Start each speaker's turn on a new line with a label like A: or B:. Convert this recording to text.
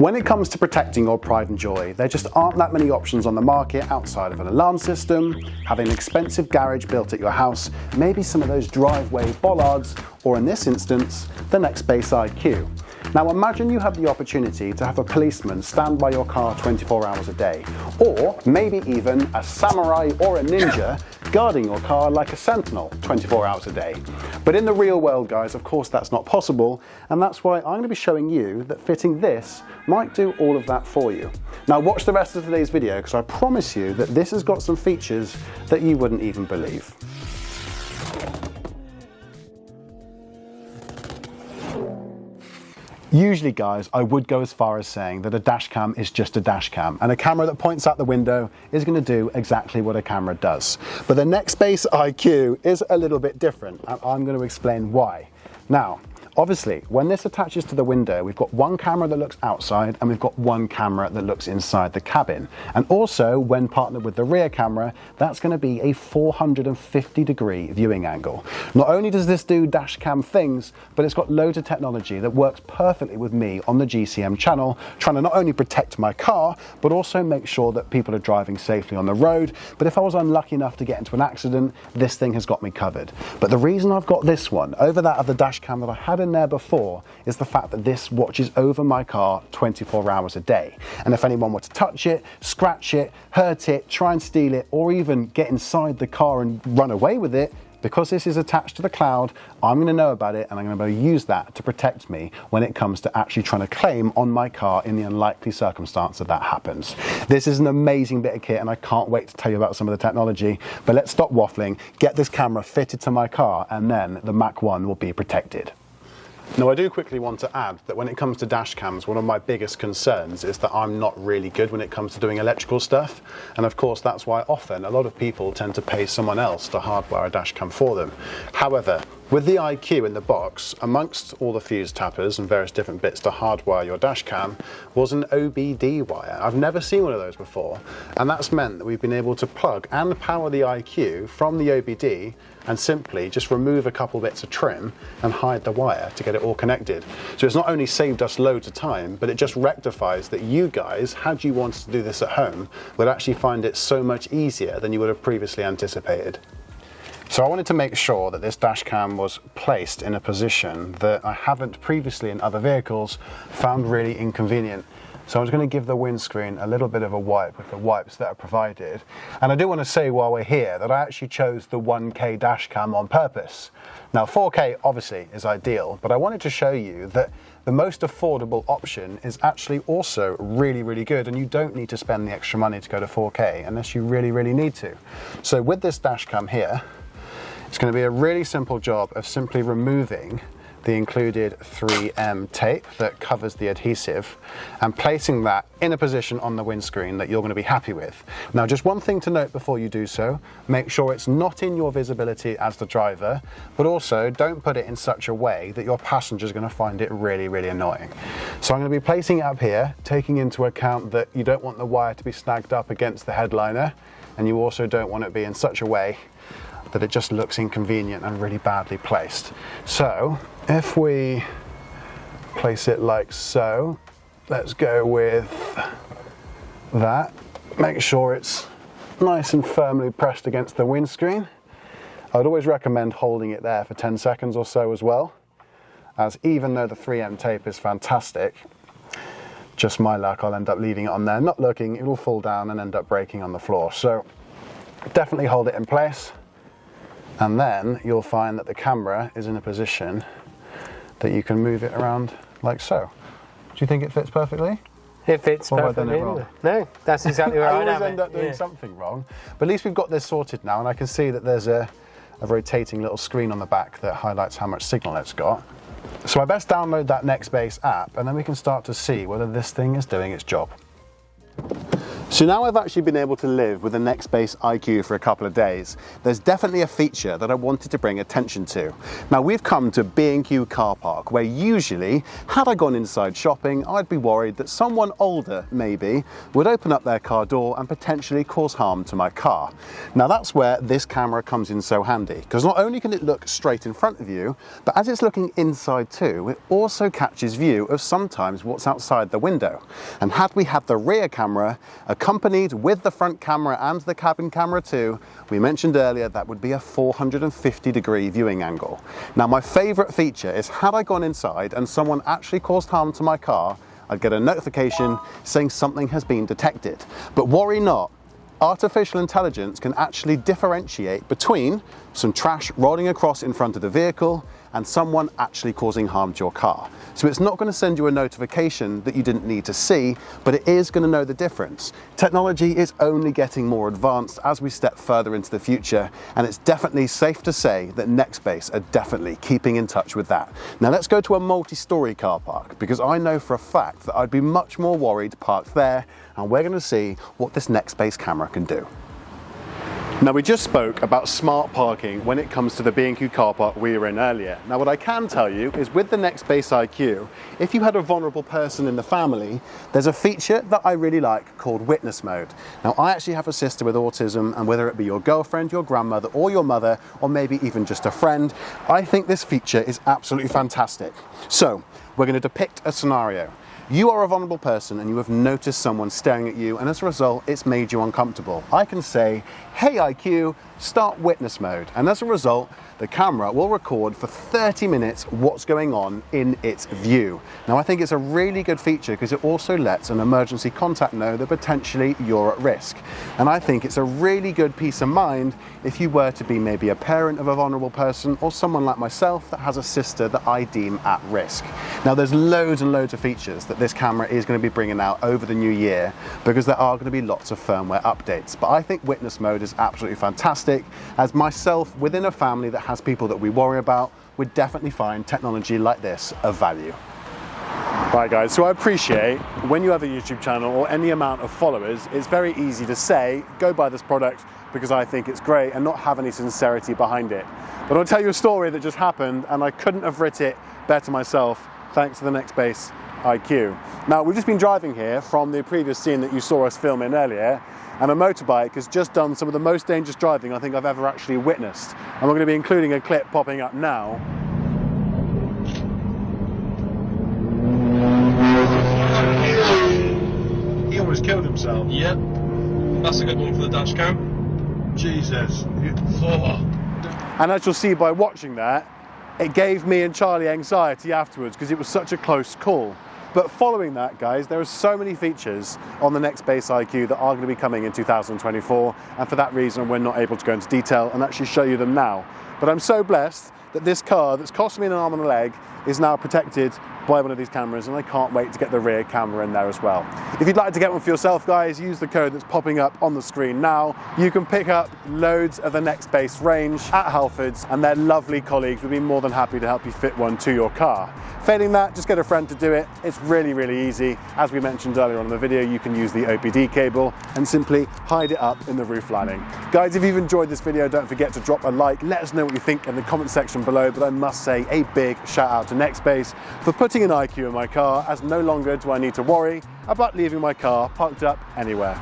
A: When it comes to protecting your pride and joy, there just aren't that many options on the market outside of an alarm system, having an expensive garage built at your house, maybe some of those driveway bollards, or in this instance, the Nextbase IQ. Now imagine you have the opportunity to have a policeman stand by your car 24 hours a day, or maybe even a samurai or a ninja guarding your car like a sentinel 24 hours a day. But in the real world, guys, of course that's not possible, and that's why I'm going to be showing you that fitting this might do all of that for you. Now watch the rest of today's video, because I promise you that this has got some features that you wouldn't even believe. Usually, guys, I would go as far as saying that a dash cam is just a dash cam, and a camera that points out the window is going to do exactly what a camera does. But the Nextbase IQ is a little bit different, and I'm going to explain why. Now, obviously, when this attaches to the window, we've got one camera that looks outside and we've got one camera that looks inside the cabin. And also, when partnered with the rear camera, that's going to be a 450-degree viewing angle. Not only does this do dash cam things, but it's got loads of technology that works perfectly with me on the GCM channel, trying to not only protect my car, but also make sure that people are driving safely on the road. But if I was unlucky enough to get into an accident, this thing has got me covered. But the reason I've got this one over that other dash cam that I had in there before is the fact that this watches over my car 24 hours a day. And if anyone were to touch it, scratch it, hurt it, try and steal it, or even get inside the car and run away with it, because this is attached to the cloud, I'm going to know about it, and I'm going to be able to use that to protect me when it comes to actually trying to claim on my car in the unlikely circumstance that that happens. This is an amazing bit of kit, and I can't wait to tell you about some of the technology. But let's stop waffling, get this camera fitted to my car, and then the Mach 1 will be protected. Now, I do quickly want to add that when it comes to dash cams, one of my biggest concerns is that I'm not really good when it comes to doing electrical stuff. And of course, that's why often a lot of people tend to pay someone else to hardwire a dash cam for them. However, with the IQ in the box, amongst all the fuse tappers and various different bits to hardwire your dash cam, was an OBD wire. I've never seen one of those before, and that's meant that we've been able to plug and power the IQ from the OBD and simply just remove a couple bits of trim and hide the wire to get it all connected. So it's not only saved us loads of time, but it just rectifies that you guys, had you wanted to do this at home, would actually find it so much easier than you would have previously anticipated. So I wanted to make sure that this dash cam was placed in a position that I haven't previously in other vehicles found really inconvenient. So I'm just going to give the windscreen a little bit of a wipe with the wipes that are provided. And I do want to say while we're here that I actually chose the 1K dash cam on purpose. Now 4K obviously is ideal, but I wanted to show you that the most affordable option is actually also really, really good, and you don't need to spend the extra money to go to 4K unless you really, really need to. So with this dash cam here, it's going to be a really simple job of simply removing the included 3M tape that covers the adhesive and placing that in a position on the windscreen that you're going to be happy with. Now, just one thing to note before you do so: make sure it's not in your visibility as the driver, but also don't put it in such a way that your passenger is going to find it really, really annoying. So I'm going to be placing it up here, taking into account that you don't want the wire to be snagged up against the headliner, and you also don't want it to be in such a way that it just looks inconvenient and really badly placed. So if we place it like so, let's go with that. Make sure it's nice and firmly pressed against the windscreen. I'd always recommend holding it there for 10 seconds or so as well, as even though the 3M tape is fantastic, just my luck, I'll end up leaving it on there, not looking, it will fall down and end up breaking on the floor. So definitely hold it in place. And then you'll find that the camera is in a position that you can move it around like so. Do you think it fits perfectly?
B: It fits
A: or
B: perfectly.
A: Have I done it wrong?
B: No, that's exactly where
A: I always end up doing something wrong. But at least we've got this sorted now, and I can see that there's a rotating little screen on the back that highlights how much signal it's got. So I best download that Nextbase app, and then we can start to see whether this thing is doing its job. So now I've actually been able to live with the Nextbase IQ for a couple of days, there's definitely a feature that I wanted to bring attention to. Now we've come to B&Q car park, where usually, had I gone inside shopping, I'd be worried that someone older, maybe, would open up their car door and potentially cause harm to my car. Now that's where this camera comes in so handy, because not only can it look straight in front of you, but as it's looking inside too, it also catches view of sometimes what's outside the window. And had we had the rear camera accompanied with the front camera and the cabin camera too, we mentioned earlier that would be a 450-degree viewing angle. Now my favorite feature is, had I gone inside and someone actually caused harm to my car, I'd get a notification saying something has been detected. But worry not, artificial intelligence can actually differentiate between some trash rolling across in front of the vehicle and someone actually causing harm to your car. So it's not going to send you a notification that you didn't need to see, but it is going to know the difference. Technology is only getting more advanced as we step further into the future, and it's definitely safe to say that Nextbase are definitely keeping in touch with that. Now let's go to a multi-story car park, because I know for a fact that I'd be much more worried parked there, and we're going to see what this Nextbase camera can do. Now we just spoke about smart parking when it comes to the B&Q car park we were in earlier. Now what I can tell you is, with the Nextbase IQ, if you had a vulnerable person in the family, there's a feature that I really like called witness mode. Now I actually have a sister with autism, and whether it be your girlfriend, your grandmother, or your mother, or maybe even just a friend, I think this feature is absolutely fantastic. So we're going to depict a scenario. You are a vulnerable person and you have noticed someone staring at you, and as a result it's made you uncomfortable. I can say, hey IQ, start witness mode, and as a result the camera will record for 30 minutes what's going on in its view. Now I think it's a really good feature because it also lets an emergency contact know that potentially you're at risk. And I think it's a really good peace of mind if you were to be maybe a parent of a vulnerable person, or someone like myself that has a sister that I deem at risk. Now there's loads and loads of features that this camera is going to be bringing out over the new year, because there are going to be lots of firmware updates. But I think witness mode is absolutely fantastic, as myself within a family that has people that we worry about would definitely find technology like this of value. Right guys, so I appreciate when you have a YouTube channel or any amount of followers, it's very easy to say, go buy this product because I think it's great, and not have any sincerity behind it. But I'll tell you a story that just happened, and I couldn't have written it better myself thanks to the Nextbase IQ. Now we've just been driving here from the previous scene that you saw us film in earlier, and a motorbike has just done some of the most dangerous driving I think I've ever actually witnessed. And we're going to be including a clip popping up now.
C: He almost killed himself.
D: Yep. That's a good one for the dash cam.
C: Jesus.
A: And as you'll see by watching that, it gave me and Charlie anxiety afterwards because it was such a close call. But following that, guys, there are so many features on the Nextbase IQ that are going to be coming in 2024, and for that reason we're not able to go into detail and actually show you them now. But I'm so blessed that this car that's cost me an arm and a leg is now protected by one of these cameras, and I can't wait to get the rear camera in there as well. If you'd like to get one for yourself, guys, use the code that's popping up on the screen now. You can pick up loads of the Nextbase range at Halfords, and their lovely colleagues would be more than happy to help you fit one to your car. Failing that, just get a friend to do it. It's really, really easy. As we mentioned earlier on in the video, you can use the OPD cable and simply hide it up in the roof lining. Guys, if you've enjoyed this video, don't forget to drop a like. Let us know what you think in the comment section below, but I must say a big shout out to Nextbase for putting an IQ in my car, as no longer do I need to worry about leaving my car parked up anywhere.